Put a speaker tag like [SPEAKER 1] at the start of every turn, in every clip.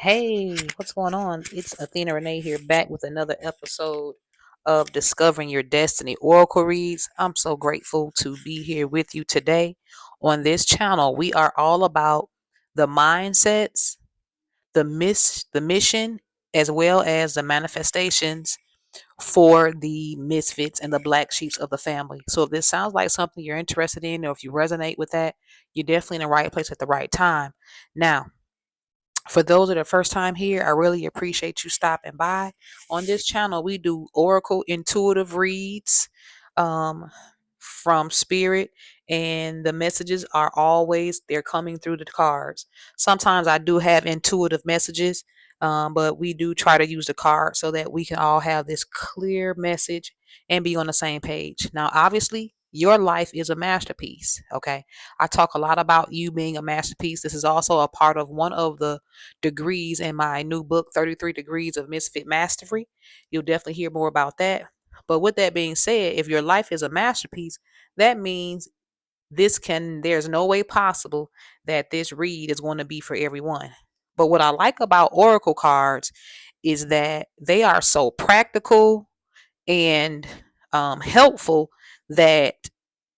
[SPEAKER 1] Hey, what's going on? It's Athena Renee here, back with another episode of Discovering Your Destiny Oracle Reads. I'm so grateful to be here with you today. On this channel, we are all about the mindsets, the mission, as well as the manifestations for the misfits and the black sheeps of the family. So if this sounds like something you're interested in, or if you resonate with that, you're definitely in the right place at the right time. Now, for those that are first time here, I really appreciate you stopping by. On this channel, we do oracle intuitive reads um, from spirit, and the messages are always they're coming through the cards. Sometimes I do have intuitive messages, but we do try to use the card so that we can all have this clear message and be on the same page. Now, obviously, your life is a masterpiece. Okay, I talk a lot about you being a masterpiece. This is also a part of one of the degrees in my new book, 33 Degrees of Misfit Mastery. You'll definitely hear more about that. But with that being said, if your life is a masterpiece, that means there's no way possible that this read is going to be for everyone. But what I like about Oracle cards is that they are so practical and helpful that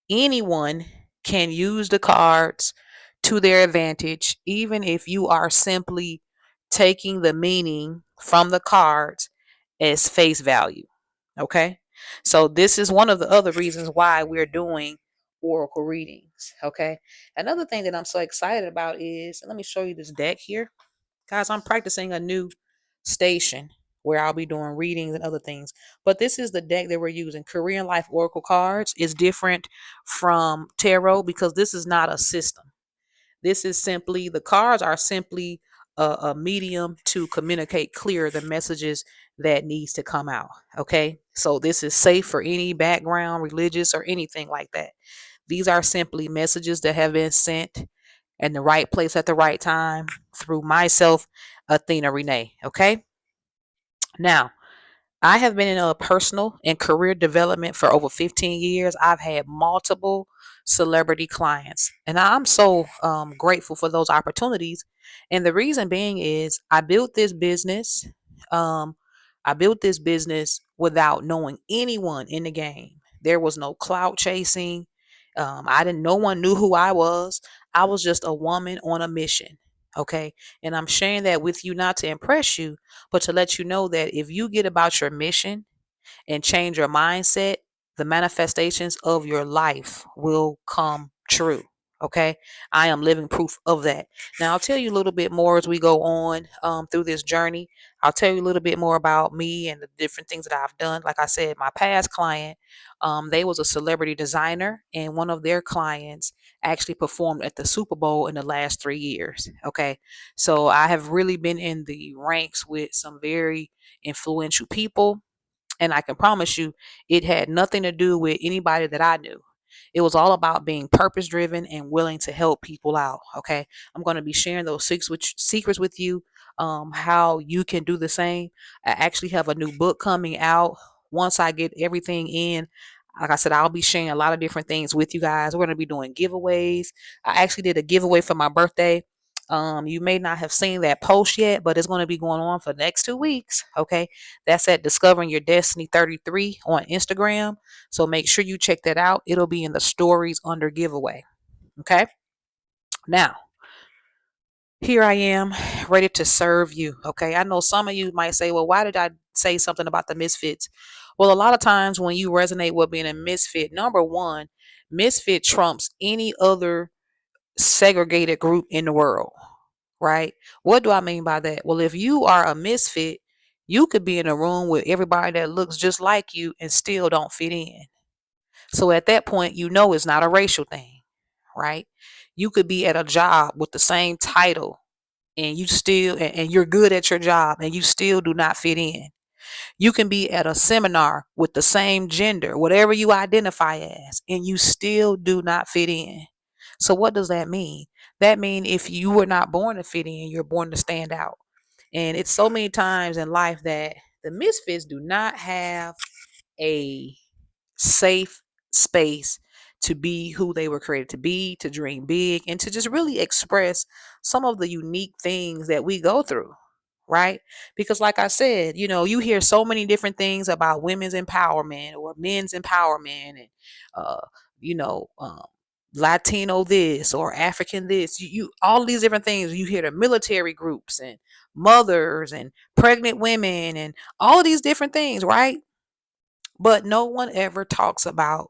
[SPEAKER 1] anyone can use the cards to their advantage, even if you are simply taking the meaning from the cards as face value. Okay. So, this is one of the other reasons why we're doing oracle readings. Okay. Another thing that I'm so excited about is, let me show you this deck here. Guys, I'm practicing a new station where I'll be doing readings and other things. But this is the deck that we're using. Korean Life Oracle cards is different from tarot because this is not a system. This is simply, the cards are simply a medium to communicate clear the messages that needs to come out. Okay. So this is safe for any background, religious or anything like that. These are simply messages that have been sent in the right place at the right time through myself, Athena Renee. Okay. Now, I have been in a personal and career development for over 15 years. I've had multiple celebrity clients, and I'm so grateful for those opportunities. And the reason being is I built this business. Um, I built this business without knowing anyone in the game. There was no clout chasing. I didn't. No one knew who I was. I was just a woman on a mission. Okay, and I'm sharing that with you not to impress you, but to let you know that if you get about your mission and change your mindset, the manifestations of your life will come true. Okay. I am living proof of that. Now, I'll tell you a little bit more as we go on through this journey. I'll tell you a little bit more about me and the different things that I've done. Like I said, my past client, they was a celebrity designer, and one of their clients actually performed at the Super Bowl in the last 3 years. Okay. So I have really been in the ranks with some very influential people, and I can promise you, it had nothing to do with anybody that I knew. It was all about being purpose driven and willing to help people out. Okay. I'm going to be sharing those secrets with you, how you can do the same. I actually have a new book coming out. Once I get everything in, like I said, I'll be sharing a lot of different things with you guys. We're going to be doing giveaways. I actually did a giveaway for my birthday. You may not have seen that post yet, but it's going to be going on for the next 2 weeks. Okay. That's at Discovering Your Destiny 33 on Instagram. So make sure you check that out. It'll be in the stories under giveaway. Okay. Now, here I am ready to serve you. Okay. I know some of you might say, well, why did I say something about the misfits? Well, a lot of times when you resonate with being a misfit, number one, misfit trumps any other segregated group in the world, right? What do I mean by that? Well, if you are a misfit, you could be in a room with everybody that looks just like you and still don't fit in. So at that point, you know it's not a racial thing, right? You could be at a job with the same title and and you're good at your job and you still do not fit in. You can be at a seminar with the same gender, whatever you identify as, and you still do not fit in. So what does that mean? That means if you were not born to fit in, you're born to stand out. And it's so many times in life that the misfits do not have a safe space to be who they were created to be, to dream big, and to just really express some of the unique things that we go through. right? Because, like I said, you hear so many different things about women's empowerment or men's empowerment, and, uh, you know, um, Latino this or African this. You all these different things. You hear the military groups and mothers and pregnant women and all of these different things, right? But no one ever talks about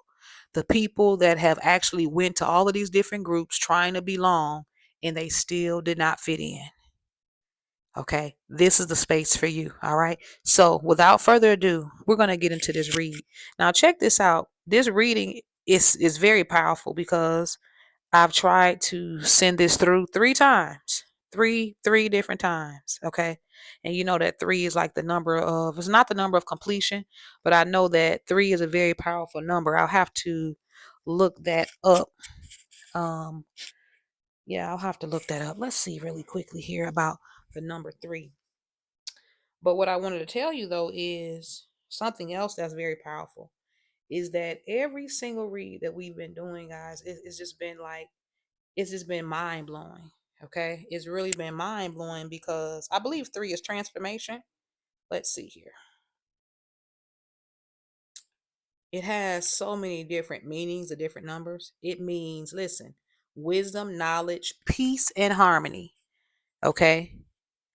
[SPEAKER 1] the people that have actually went to all of these different groups trying to belong, and they still did not fit in. Okay, this is the space for you. All right. So, without further ado, we're going to get into this read. Now, check this out. This reading is very powerful because I've tried to send this through 3 times, three different times. Okay, and you know that three is like the number of. It's not the number of completion, but I know that three is a very powerful number. I'll have to look that up. Um, yeah, I'll have to look that up. Let's see really quickly here about the number three. But what I wanted to tell you though is something else that's very powerful is that every single read that we've been doing, guys, it's just been like, it's just been mind blowing. Okay. It's really been mind blowing because I believe three is transformation. Let's see here. It has so many different meanings of different numbers. It means, listen, wisdom, knowledge, peace, and harmony. Okay.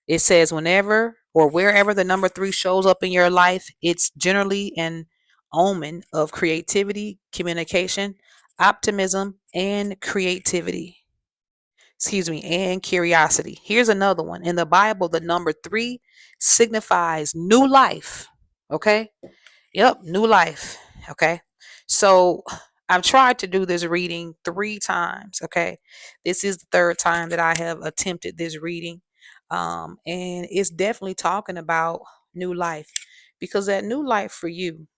[SPEAKER 1] It says whenever or wherever the number three shows up in your life, it's generally an omen of creativity, communication, optimism, and creativity. Excuse me, and curiosity. Here's another one. In the Bible, the number three signifies new life. Okay. Yep, new life. Okay. So I've tried to do this reading 3 times. Okay. This is the third time that I have attempted this reading. And it's definitely talking about new life because that new life for you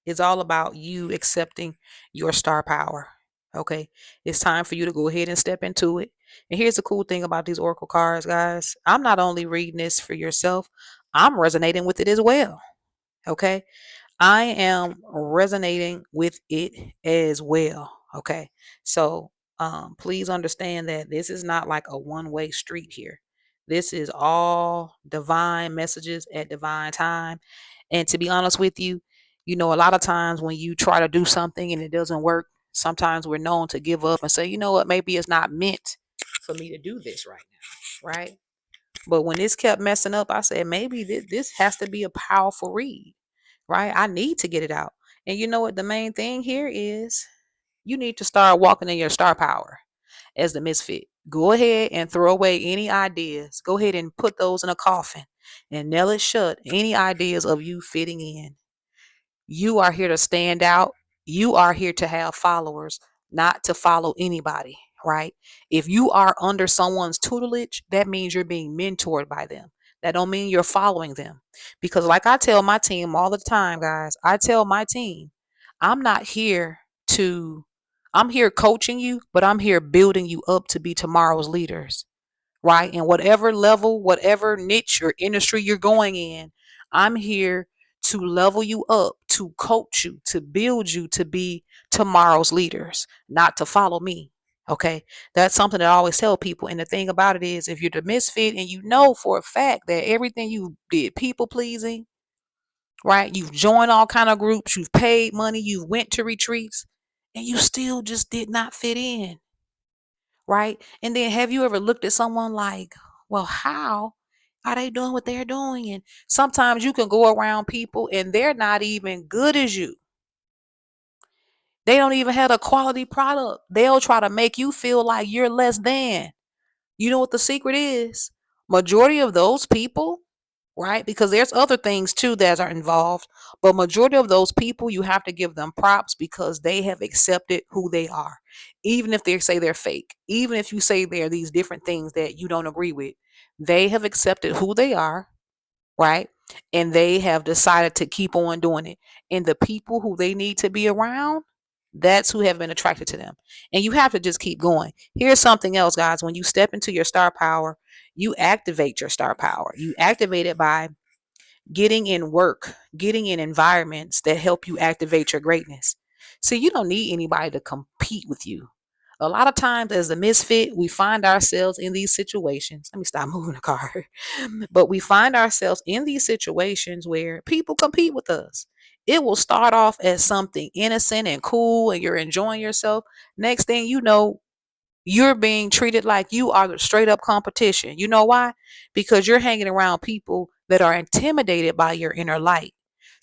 [SPEAKER 1] is all about you accepting your star power. Okay. It's time for you to go ahead and step into it. And here's the cool thing about these Oracle cards, guys. I'm not only reading this for yourself, I'm resonating with it as well. Okay. I am resonating with it as well. Okay. So please understand that this is not like a one-way street here. This is all divine messages at divine time. And to be honest with you, a lot of times when you try to do something and it doesn't work, sometimes we're known to give up and say, you know what, maybe it's not meant for me to do this right now. Right. But when this kept messing up, I said, maybe this has to be a powerful read, right? I need to get it out. And you know what? The main thing here is you need to start walking in your star power as the misfit. Go ahead and throw away any ideas. Go ahead and put those in a coffin and nail it shut. Any ideas of you fitting in. You are here to stand out. You are here to have followers, not to follow anybody, right? If you are under someone's tutelage, that means you're being mentored by them. That don't mean you're following them. Because like I tell my team all the time, guys, I tell my team, I'm not here to I'm here coaching you, but I'm here building you up to be tomorrow's leaders, right? And whatever level, whatever niche or industry you're going in, I'm here to level you up, to coach you, to build you to be tomorrow's leaders, not to follow me. Okay. That's something that I always tell people. And the thing about it is, if you're the misfit and you know for a fact that everything you did, people pleasing, right? You've joined all kind of groups, you've paid money, you went to retreats, and you still just did not fit in, right? And then have you ever looked at someone like, well, how are they doing what they're doing? And sometimes you can go around people and they're not even good as you. They don't even have a quality product. They'll try to make you feel like you're less than. You know what the secret is? Majority of those people, right? Because there's other things too that are involved, but majority of those people, you have to give them props because they have accepted who they are. Even if they say they're fake, even if you say they're these different things that you don't agree with, they have accepted who they are, right? And they have decided to keep on doing it. And the people who they need to be around, that's who have been attracted to them. And you have to just keep going. Here's something else, guys. When you step into your star power, you activate your star power. You activate it by getting in work, getting in environments that help you activate your greatness. See, you don't need anybody to compete with you. A lot of times, as a misfit, we find ourselves in these situations. Let me stop moving the car. But we find ourselves in these situations where people compete with us. It will start off as something innocent and cool, and you're enjoying yourself. Next thing you know, you're being treated like you are the straight up competition. You know why? Because you're hanging around people that are intimidated by your inner light.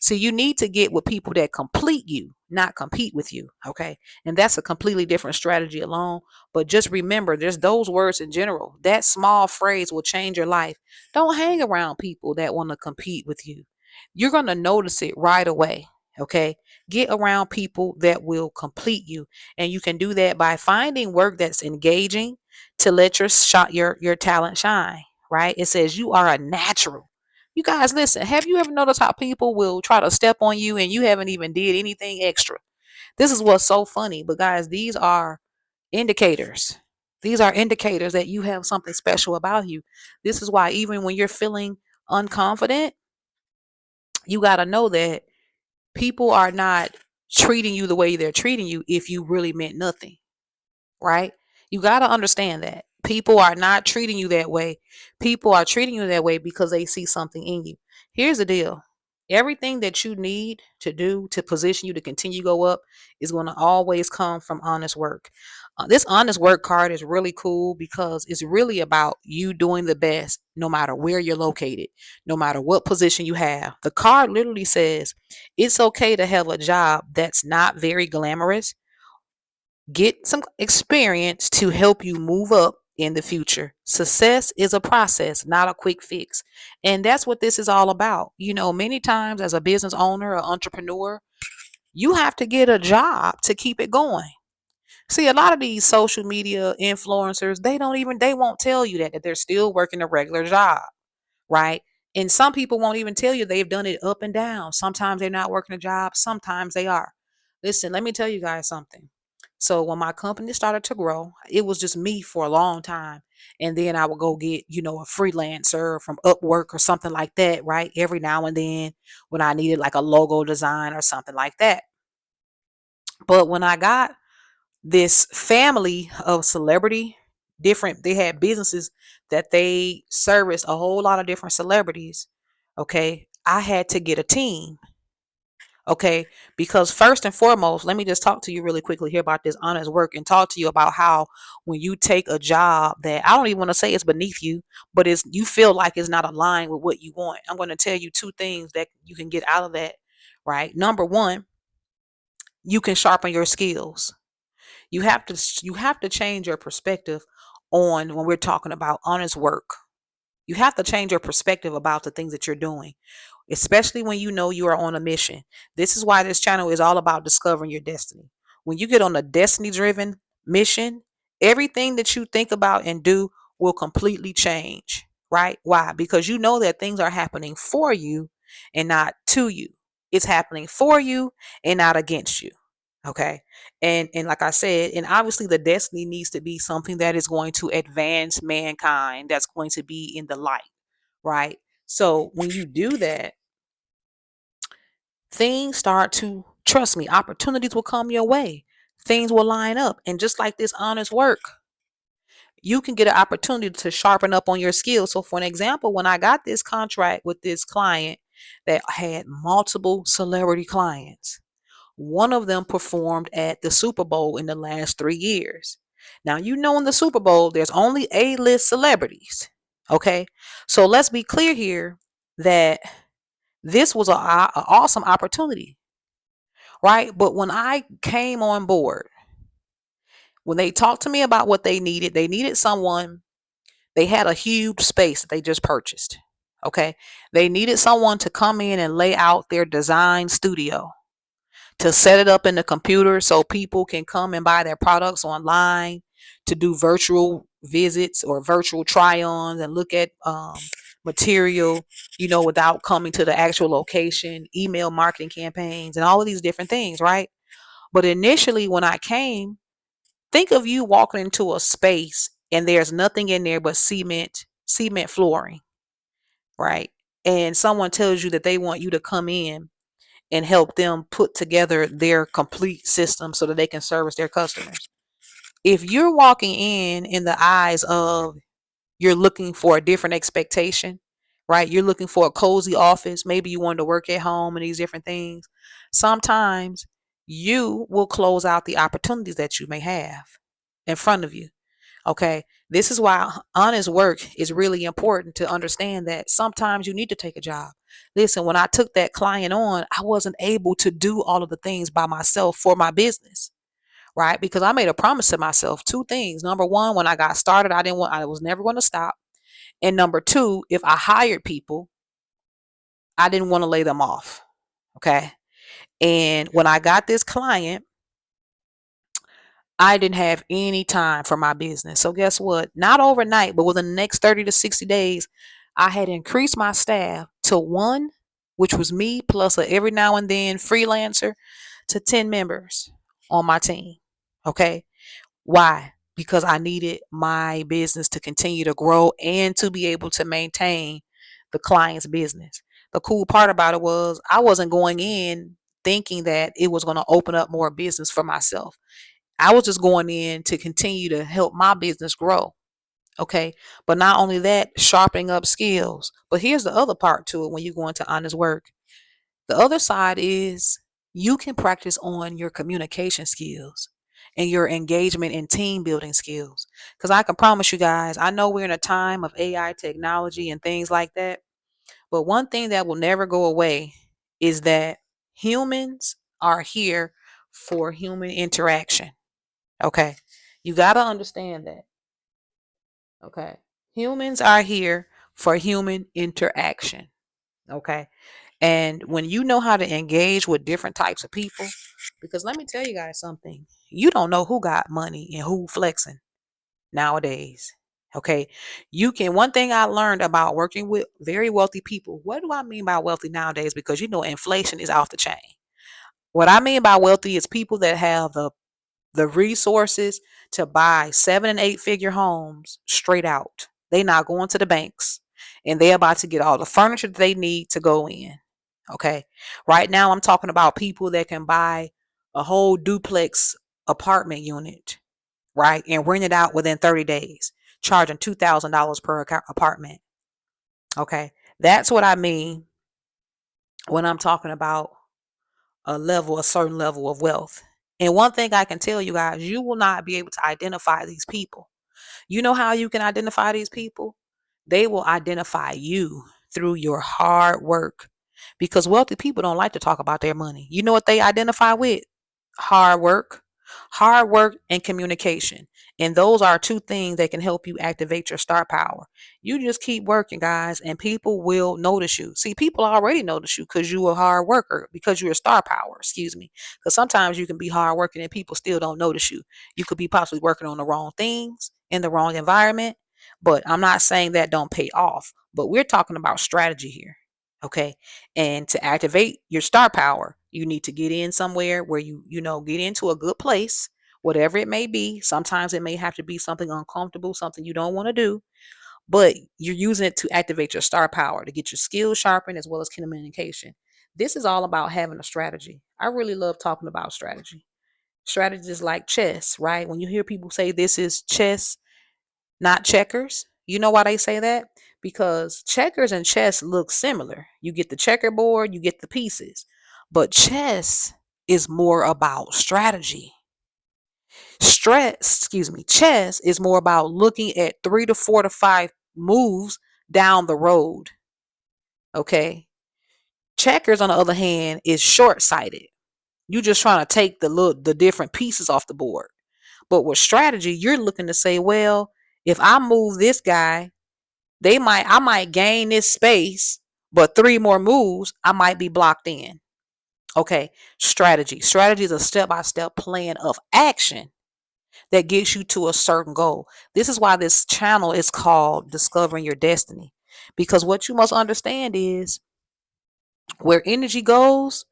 [SPEAKER 1] So you need to get with people that complete you, not compete with you. Okay. And that's a completely different strategy alone. But just remember, there's those words in general. That small phrase will change your life. Don't hang around people that want to compete with you. You're going to notice it right away. Okay. Get around people that will complete you, and you can do that by finding work that's engaging to let your talent shine, right? It says you are a natural. You guys, listen, have you ever noticed how people will try to step on you and you haven't even did anything extra? This is what's so funny, but guys, these are indicators. These are indicators that you have something special about you. This is why even when you're feeling unconfident, you got to know that people are not treating you the way they're treating you if you really meant nothing, right? You got to understand that people are not treating you that way. People are treating you that way because they see something in you. Here's the deal. Everything that you need to do to position you to continue to go up is going to always come from honest work. This honest work card is really cool because it's really about you doing the best no matter where you're located, no matter what position you have. The card literally says it's okay to have a job that's not very glamorous. Get some experience to help you move up in the future. Success is a process, not a quick fix. And that's what this is all about. You know, many times as a business owner or entrepreneur, you have to get a job to keep it going. See, a lot of these social media influencers, they won't tell you that they're still working a regular job, right? And some people won't even tell you they've done it up and down. Sometimes they're not working a job, sometimes they are. Listen, let me tell you guys something. So when my company started to grow, it was just me for a long time. And then I would go get, a freelancer from Upwork or something like that, right? Every now and then when I needed like a logo design or something like that. But when I got this family of celebrity, they had businesses that they serviced a whole lot of different celebrities. Okay. I had to get a team. Okay. Because first and foremost, let me just talk to you really quickly here about this honest work and talk to you about how when you take a job that I don't even want to say it's beneath you, but it's you feel like it's not aligned with what you want. I'm going to tell you two things that you can get out of that. Right. Number one, you can sharpen your skills. You have to change your perspective on when we're talking about honest work. You have to change your perspective about the things that you're doing, especially when you know you are on a mission. This is why this channel is all about discovering your destiny. When you get on a destiny driven mission, everything that you think about and do will completely change, right? Why? Because you know that things are happening for you and not to you. It's happening for you and not against you. Okay. And like I said, and obviously the destiny needs to be something that is going to advance mankind, that's going to be in the light, right? So when you do that, things start to, trust me, opportunities will come your way. Things will line up. And just like this honest work, you can get an opportunity to sharpen up on your skills. So for an example, when I got this contract with this client that had multiple celebrity clients, one of them performed at the Super Bowl in the last 3 years. Now, in the Super Bowl, there's only A-list celebrities. Okay. So let's be clear here that this was a awesome opportunity, right? But when I came on board, when they talked to me about what they needed someone, they had a huge space that they just purchased. Okay. They needed someone to come in and lay out their design studio, to set it up in the computer so people can come and buy their products online, to do virtual visits or virtual try-ons and look at material, without coming to the actual location, email marketing campaigns, and all of these different things, right? But initially, when I came, think of you walking into a space and there's nothing in there but cement flooring, right? And someone tells you that they want you to come in and help them put together their complete system so that they can service their customers. If you're walking in the eyes of you're looking for a different expectation, right? You're looking for a cozy office. Maybe you want to work at home and these different things. Sometimes you will close out the opportunities that you may have in front of you. Okay. This is why honest work is really important to understand that sometimes you need to take a job. Listen, when I took that client on, I wasn't able to do all of the things by myself for my business, right? Because I made a promise to myself two things. Number one, when I got started, I was never going to stop. And number two, if I hired people, I didn't want to lay them off. Okay. And when I got this client, I didn't have any time for my business. So guess what? Not overnight, but within the next 30 to 60 days, I had increased my staff to one, which was me, plus a every now and then freelancer, to 10 members on my team. Okay. Why? Because I needed my business to continue to grow and to be able to maintain the client's business. The cool part about it was I wasn't going in thinking that it was going to open up more business for myself. I was just going in to continue to help my business grow. Okay. But not only that, sharpening up skills. But here's the other part to it when you go into honest work. The other side is you can practice on your communication skills and your engagement and team building skills. Because I can promise you guys, I know we're in a time of AI technology and things like that. But one thing that will never go away is that humans are here for human interaction. Okay. You got to understand that. Okay. Humans are here for human interaction. Okay. And when you know how to engage with different types of people, because let me tell you guys something, you don't know who got money and who flexing nowadays. Okay. One thing I learned about working with very wealthy people. What do I mean by wealthy nowadays? Because inflation is off the chain. What I mean by wealthy is people that have the resources to buy 7 and 8 figure homes straight out. They not going to the banks and they're about to get all the furniture that they need to go in. Okay. Right now I'm talking about people that can buy a whole duplex apartment unit, right? And rent it out within 30 days, charging $2,000 per apartment. Okay. That's what I mean when I'm talking about a certain level of wealth. And one thing I can tell you guys, you will not be able to identify these people. You know how you can identify these people? They will identify you through your hard work because wealthy people don't like to talk about their money. You know what they identify with? Hard work, hard work, and communication. And those are two things that can help you activate your star power. You just keep working, guys, and people will notice you. See, people already notice you because you're a hard worker, because you're a star power, excuse me. Because sometimes you can be hard working and people still don't notice you. You could be possibly working on the wrong things in the wrong environment. But I'm not saying that don't pay off. But we're talking about strategy here. Okay. And to activate your star power, you need to get in somewhere where get into a good place, whatever it may be. Sometimes it may have to be something uncomfortable, something you don't want to do, but you're using it to activate your star power to get your skills sharpened as well as communication. This is all about having a strategy. I really love talking about strategy. Strategy is like chess, right? When you hear people say this is chess, not checkers. You know why they say that? Because checkers and chess look similar. You get the checkerboard, you get the pieces. But chess is more about strategy. Chess is more about looking at 3 to 4 to 5 moves down the road. Okay. Checkers, on the other hand, is short sighted. You just trying to take the different pieces off the board. But with strategy, you're looking to say, well, if I move this guy, I might gain this space, but 3 more moves, I might be blocked in. Okay. Strategy is a step-by-step plan of action that gets you to a certain goal. This is why this channel is called Discovering Your Destiny. Because what you must understand is where energy goes,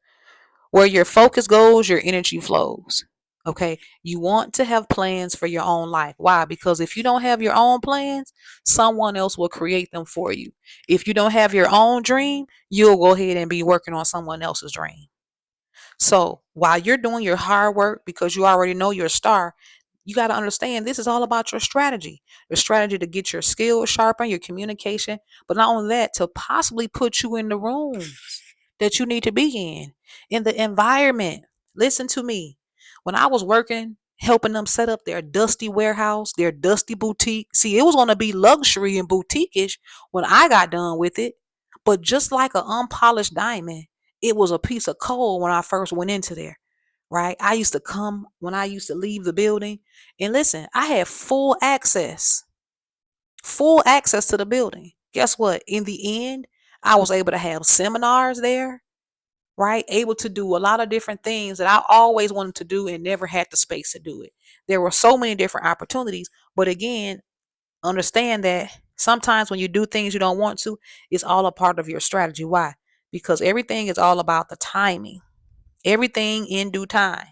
[SPEAKER 1] where your focus goes, your energy flows. Okay. You want to have plans for your own life. Why? Because if you don't have your own plans, someone else will create them for you. If you don't have your own dream, you'll go ahead and be working on someone else's dream. So while you're doing your hard work because you already know you're a star, You got to understand this is all about your strategy to get your skills sharpened, your communication, but not only that, to possibly put you in the rooms that you need to be in the environment. Listen to me. When I was working, helping them set up their dusty warehouse, their dusty boutique, see, it was going to be luxury and boutique-ish when I got done with it. But just like an unpolished diamond, it was a piece of coal when I first went into there, right? I used to come when I used to leave the building. And listen, I had full access to the building. Guess what? In the end, I was able to have seminars there, right? Able to do a lot of different things that I always wanted to do and never had the space to do it. There were so many different opportunities. But again, understand that sometimes when you do things you don't want to, it's all a part of your strategy. Why? Because everything is all about the timing, everything in due time,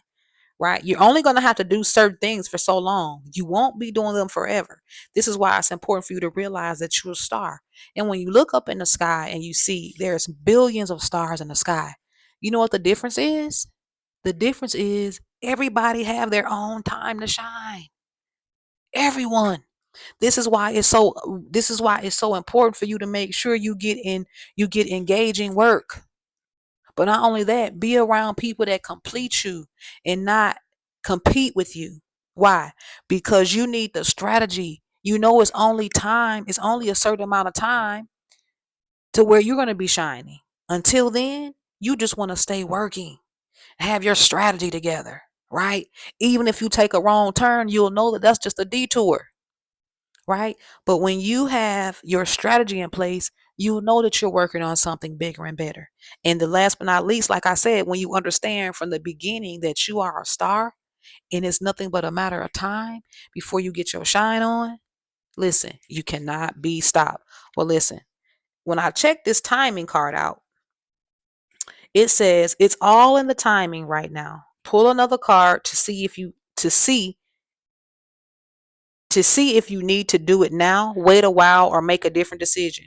[SPEAKER 1] right? You're only going to have to do certain things for so long. You won't be doing them forever. This is why it's important for you to realize that you're a star. And when you look up in the sky and you see there's billions of stars in the sky, you know what the difference is? The difference is everybody have their own time to shine. Everyone. This is why it's so important for you to make sure you get engaging work. But not only that, be around people that complete you and not compete with you. Why? Because you need the strategy. You know it's only time, it's only a certain amount of time to where you're going to be shining. Until then, you just want to stay working, have your strategy together, right? Even if you take a wrong turn, you'll know that that's just a detour, right? But when you have your strategy in place, you'll know that you're working on something bigger and better. And the last but not least, like I said, when you understand from the beginning that you are a star and it's nothing but a matter of time before you get your shine on, listen, you cannot be stopped. Well, listen, when I check this timing card out, it says it's all in the timing right now. Pull another card to see if you to see if you need to do it now, wait a while, or make a different decision.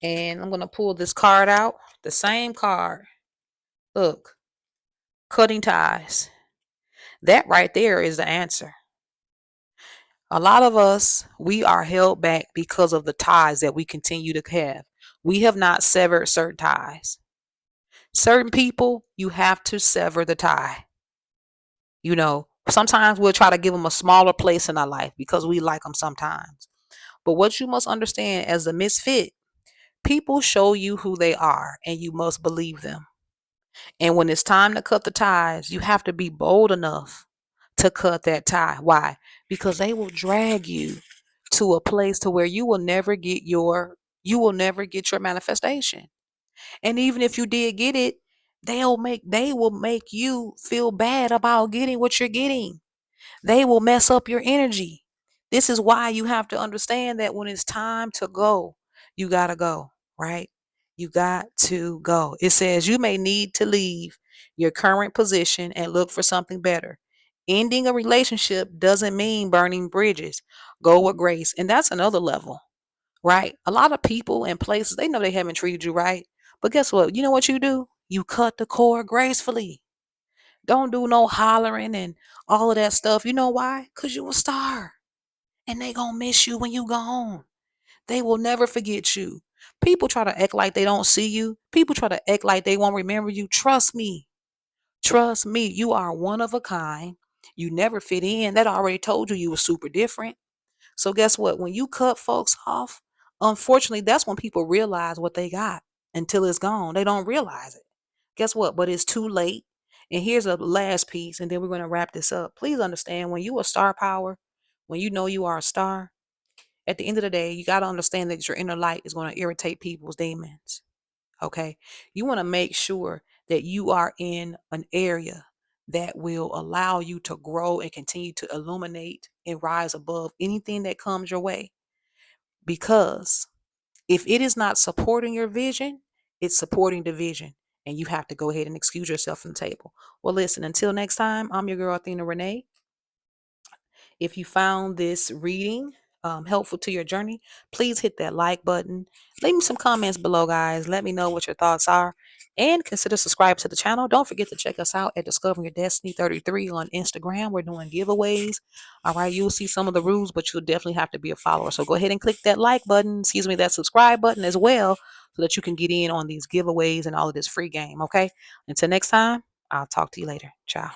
[SPEAKER 1] And I'm going to pull this card out, the same card. Look, cutting ties. That right there is the answer. A lot of us, we are held back because of the ties that we continue to have. We have not severed certain ties. Certain people, you have to sever the tie. You know, sometimes we'll try to give them a smaller place in our life because we like them sometimes. But what you must understand as a misfit, people show you who they are and you must believe them. And when it's time to cut the ties, you have to be bold enough to cut that tie. Why? Because they will drag you to a place to where you will never get your manifestation. And even if you did get it, they will make you feel bad about getting what you're getting. They will mess up your energy. This is why you have to understand that when it's time to go, you got to go, right? You got to go. It says you may need to leave your current position and look for something better. Ending a relationship doesn't mean burning bridges. Go with grace. And that's another level, right? A lot of people and places, they know they haven't treated you right. But guess what? You know what you do? You cut the cord gracefully. Don't do no hollering and all of that stuff. You know why? Because you a star. And they gonna miss you when you gone. They will never forget you. People try to act like they don't see you. People try to act like they won't remember you. Trust me. Trust me. You are one of a kind. You never fit in. That already told you you were super different. So guess what? When you cut folks off, unfortunately, that's when people realize what they got until it's gone. They don't realize it. Guess what? But it's too late. And here's a last piece, and then we're going to wrap this up. Please understand when you are star power, when you know you are a star, at the end of the day, you got to understand that your inner light is going to irritate people's demons. Okay. You want to make sure that you are in an area that will allow you to grow and continue to illuminate and rise above anything that comes your way. Because if it is not supporting your vision, it's supporting the vision. And you have to go ahead and excuse yourself from the table. Well, listen, until next time, I'm your girl, Athena Renee. If you found this reading helpful to your journey, please hit that like button. Leave me some comments below, guys. Let me know what your thoughts are. And consider subscribing to the channel. Don't forget to check us out at Discovering Your Destiny 33 on Instagram. We're doing giveaways. All right, you'll see some of the rules, but you'll definitely have to be a follower. So go ahead and click that like button, that subscribe button as well, so that you can get in on these giveaways and all of this free game. Okay, until next time, I'll talk to you later. Ciao.